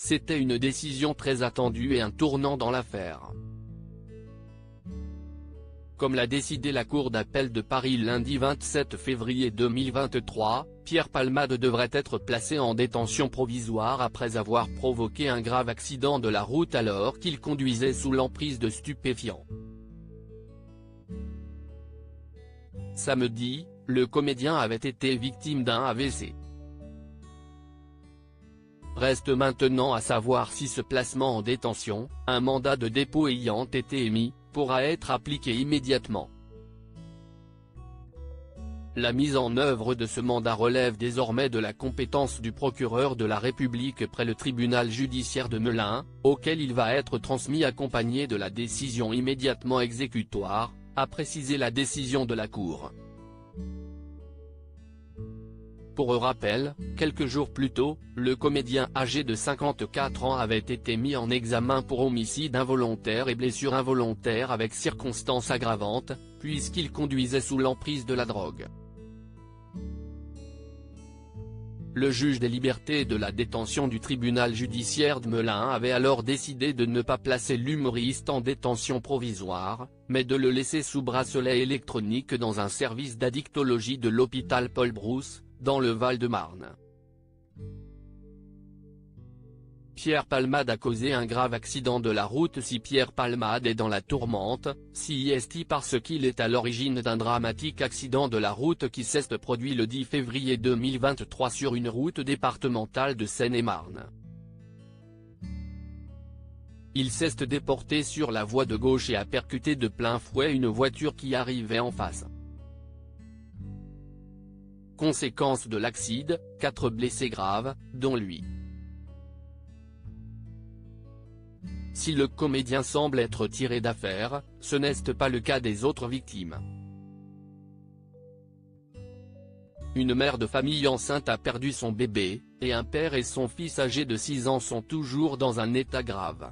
c'était une décision très attendue et un tournant dans l'affaire. Comme l'a décidé la Cour d'appel de Paris lundi 27 février 2023, Pierre Palmade devrait être placé en détention provisoire après avoir provoqué un grave accident de la route alors qu'il conduisait sous l'emprise de stupéfiants. Samedi, le comédien avait été victime d'un AVC. Reste maintenant à savoir si ce placement en détention, un mandat de dépôt ayant été émis, pourra être appliqué immédiatement. La mise en œuvre de ce mandat relève désormais de la compétence du procureur de la République près le tribunal judiciaire de Melun, auquel il va être transmis accompagné de la décision immédiatement exécutoire, a précisé la décision de la Cour. Pour rappel, quelques jours plus tôt, le comédien âgé de 54 ans avait été mis en examen pour homicide involontaire et blessure involontaire avec circonstances aggravantes, puisqu'il conduisait sous l'emprise de la drogue. Le juge des libertés et de la détention du tribunal judiciaire de Melun avait alors décidé de ne pas placer l'humoriste en détention provisoire, mais de le laisser sous bracelet électronique dans un service d'addictologie de l'hôpital Paul Brousse, dans le Val-de-Marne. Pierre Palmade a causé un grave accident de la route. Si Pierre Palmade est dans la tourmente, c'est parce qu'il est à l'origine d'un dramatique accident de la route qui s'est produit le 10 février 2023 sur une route départementale de Seine-et-Marne. Il s'est déporté sur la voie de gauche et a percuté de plein fouet une voiture qui arrivait en face. Conséquence de l'accident, 4 blessés graves, dont lui. Si le comédien semble être tiré d'affaire, ce n'est pas le cas des autres victimes. Une mère de famille enceinte a perdu son bébé, et un père et son fils âgé de 6 ans sont toujours dans un état grave.